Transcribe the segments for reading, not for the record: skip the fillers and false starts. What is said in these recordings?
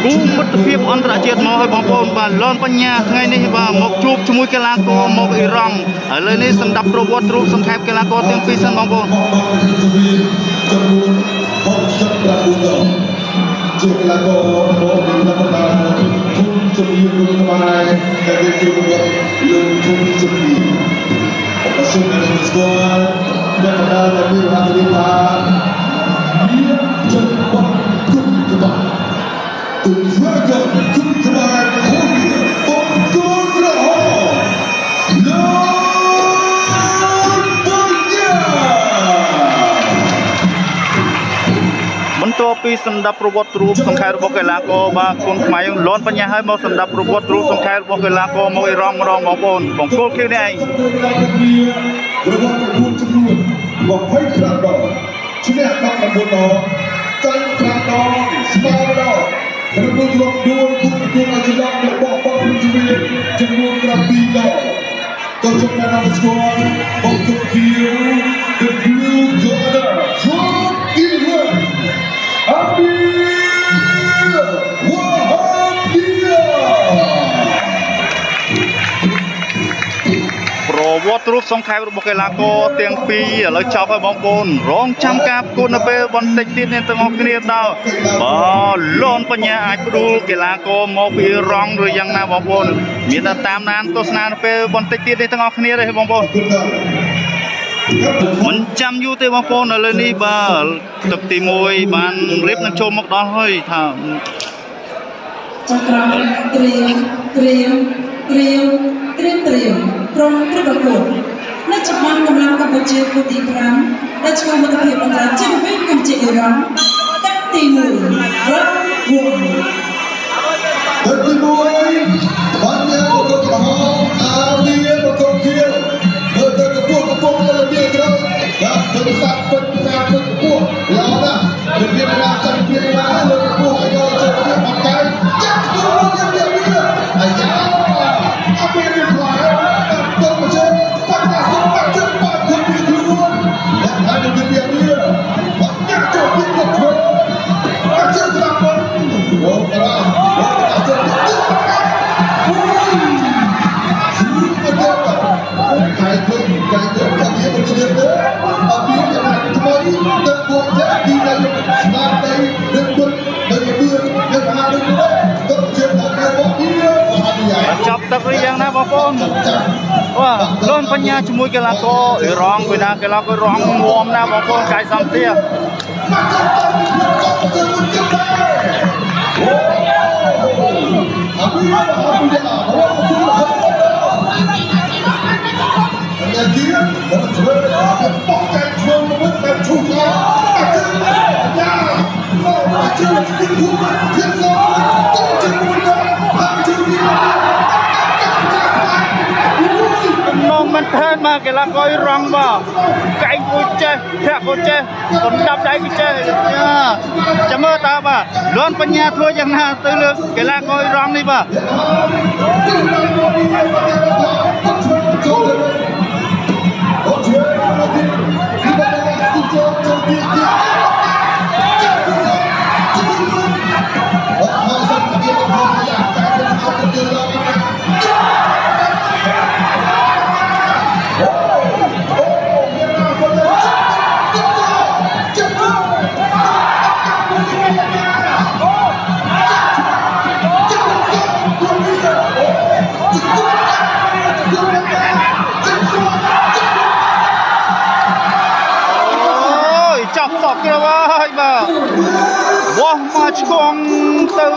គូមិត្តភាពអន្តរជាតិមកឲ្យបងប្អូនបាទលនបញ្ញាថ្ងៃនេះបាទមកជួបជាមួយកីឡាករមកអ៊ីរ៉ង់ឥឡូវនេះសម្រាប់ប្រវត្តិរូបសង្ខេបកីឡាករទាំងពីរសិនបងប្អូនជាកីឡាករមកពីនគរបាលជុំជំនាញក្នុងខ្មែរដែលគេជួបលោកជុំជំនាញអបសុខនៃស្គាល់អ្នកកណ្ដាលដែលមានអាជីវកម្មមានចំពោះគុំក្បាលទូ Dragon គុំក្បាលហូបបងគោក្រហមបន្ទាប់ពីសម្ដាប់ប្រវត្តិរូបសង្ខេបរបស់កីឡាករបាទគុនខ្មែរលនបញ្ញាឲ្យមកសម្ដាប់ប្រវត្តិរូបសង្ខេបរបស់កីឡាករមកអ៊ីរ៉ង់ម្ដងបងប្អូនបង្គោលគីនេះឯងប្រវត្តិរូបចំនួន25ដងឈ្នះ19ដងចាញ់5ដងស្មើម្ដងរំលឹកលោកដួលគុំគុំអាជីវកម្មរបស់បងជំនាញចំនួន7ដងក៏ចំណាំស្គាល់បងគុំគី The Blue Gunner from Englandប្រវត្តិរូបសង្ខេបរបស់កីឡាករទាំងពីរឥឡូវចប់ហើយបងប្អូនរងចាំការប្រកួតនៅពេលបន្តិចទៀតនេះទាំងអស់គ្នាដល់បាទលនបញ្ញាអាចផ្ដួលកីឡាករមកពីអ៊ីរ៉ង់ឬយ៉ាងណាបងប្អូនមានតែតាមដានទស្សនានៅពេលបន្តិចទៀតនេះទាំងអស់គ្នាទេបងប្អូនមិនចាំយូរទេបងប្អូនឥឡូវនេះបាទទឹកទី1បានរៀបនឹងចូលមកដល់ហើយថាចក្រមត្រៀមក្រុមប្រកួតនៅចំណោមកម្លាំងកម្ពុជាគូទី5ដែលឆ្លងមិត្តភាពអន្តរជាតិវិញកម្ពុជាអ៊ីរ៉ង់ទឹកទី1រ៉ាវទឹកទី1បានយកទៅក្រហមអាវីមកកងគៀលមើលទៅកំពុងទៅមានក្រោយបាទទៅសាប់ពេញណាពេញពោះឡោណាវាមានណាចាំពីណាលើពោះអាយុទៅទៀតអកាយចាក់ទៅយកវាអាយ៉ាអត់មានខ្លាចទៅមកជិះបាត់ណាបាត់ជិះបាត់ខ្លួនពីខ្លួនអ្នកហើយទៅវាបាត់ចាក់ទៅពីខ្លួនបាត់ជិះស្រាប់មកអូបាត់ជិះHãy subscribe cho kênh Ghiền Mì Gõ để không bỏចប់ទឹកឬយ៉ាងណាបងប្អូនបាទលនបញ្ញាជាមួយកីឡាករអ៊ីរ៉ង់ពីណាកីឡាករអ៊ីរ៉ង់ងំណាបងប្អូនកាយសំទាមិនថែមមកកីឡាករអ៊ីរ៉ង់បាទកែងគួយចេះធាក់គួយចេះកំដាប់ដៃគួយចេះចាំមើលតើបាទលនបញ្ញាធ្វើយ៉ាងណាទៅលើកីឡាករអ៊ីរ៉ង់នេះបាទចាប់សក់ក្រហើយបាទវោះមកឆ្កងទៅ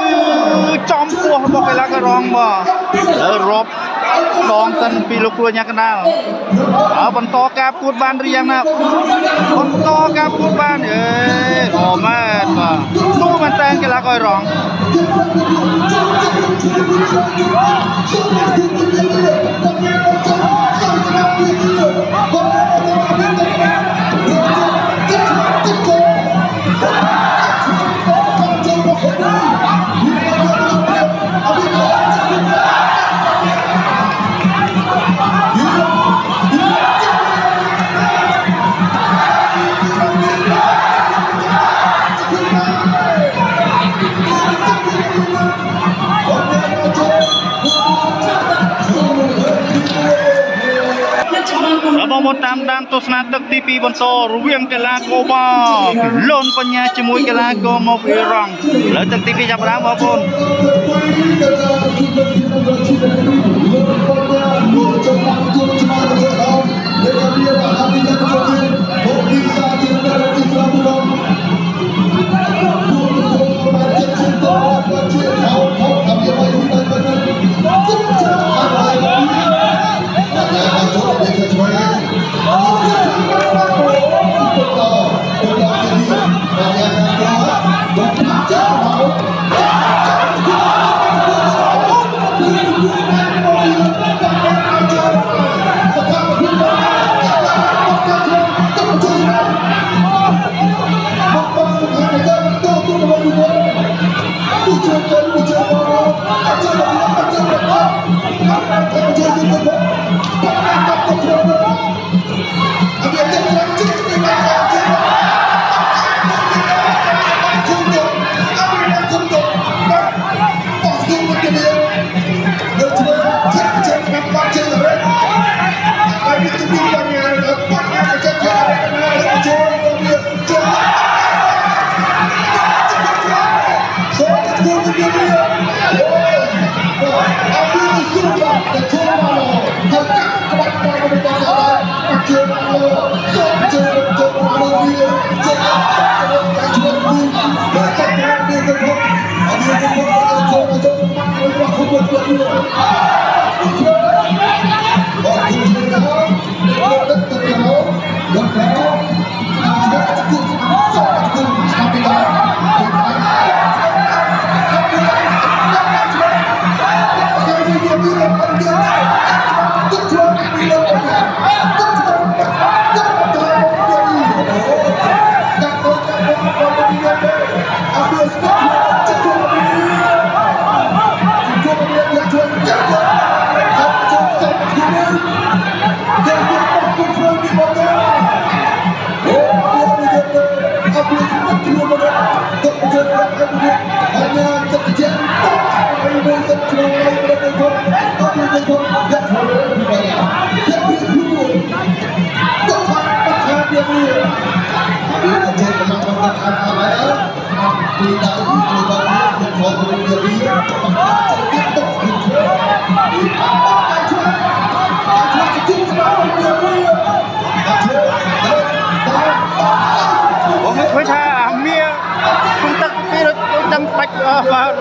ចំពោះរបស់កីឡាកររងបាទហើយរាប់ដងសិនពីលោកគ្រូញាកណ្ដាលហើយបន្តការប្រកួតបានឬយ៉ាងណាបន្តការប្រកួតបានអូម៉ែនបាទទូមែនតើកីឡាកររង មកតាមដានទស្សនាទឹកទី2បន្តរវាងកីឡាកូបាលូនបញ្ញាជាមួយកីឡាករមកពីរងលើទឹកទី2ចាប់ផ្ដើមបងប្អូន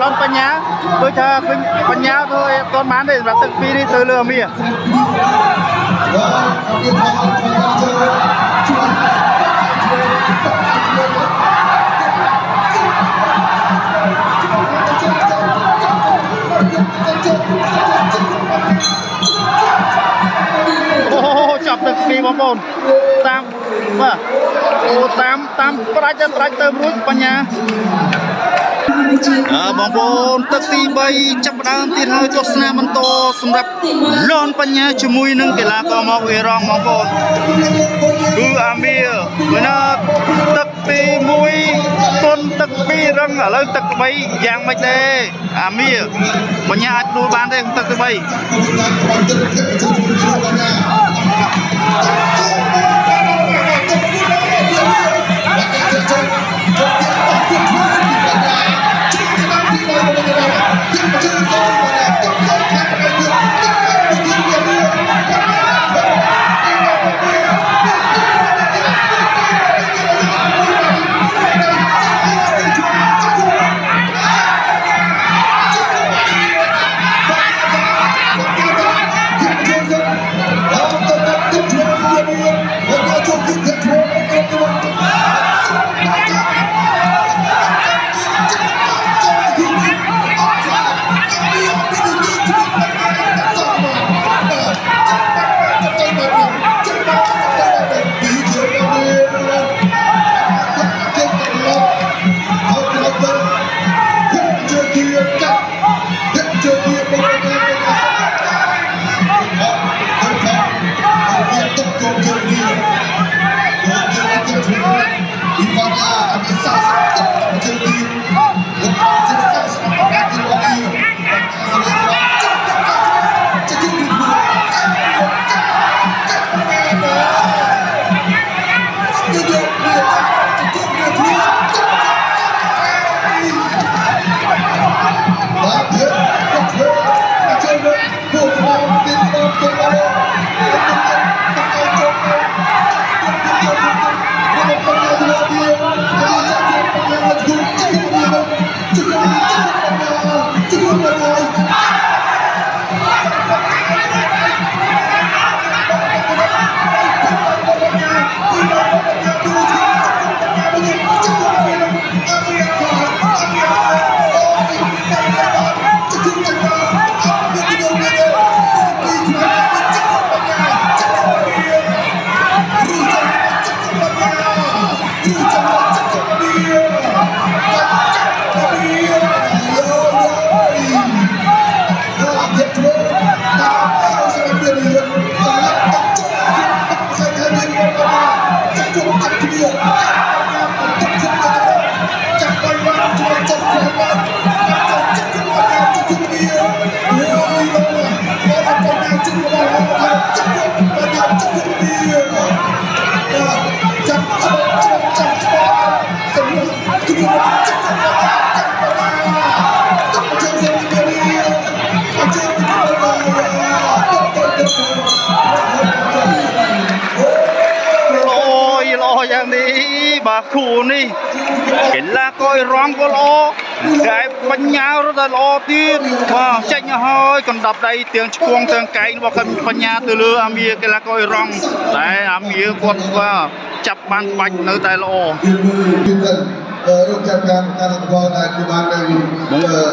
ลอนปัญญาโดยเธอคือปัญญาโดยตอนมันได้แบบตึกปีนี่เธอเรือมีโอ้จับตึกปีบอลบอลตามว่าโอ้ตามปลายจะปลายเติมรุ่งปัญญาបងប្អូនទឹកទី3ចាប់ផ្ដើមទៀតហើយទស្សនាបន្តសម្រាប់លនបញ្ញាជាមួយនឹងកីឡាករមកវីរងបងប្អូនគឺអាមៀគឺណាទឹកទី1ទុនទឹក2រឹងឥឡូវទឹក3យ៉ាងម៉េចទេអាមៀបញ្ញាអាចដួលបានទេទឹកទី3ប ครูนี่เห็นแล้วก็ร้องก็ล้อไก่ปัญญาเราแต่ล้อที่ว่าเจ๊งหอยกันดับใดเตียงช่วงเตียงไก่บอกกันปัญญาตัวเรืออามีกันแล้วก็ร้องแต่อามีกดว่าจับมันปัญเนื้อแต่ล้อ ร่วมจัดการการทำงานในปัจจุบันใน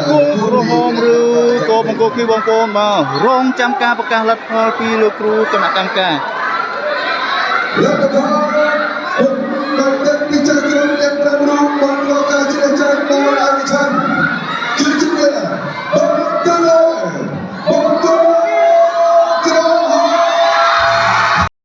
กูรหมหรือโกบังโกคือบางโกมาโรงจำการประกาศลัดพอปีลูกครูคณะกรรมการ รัฐบาล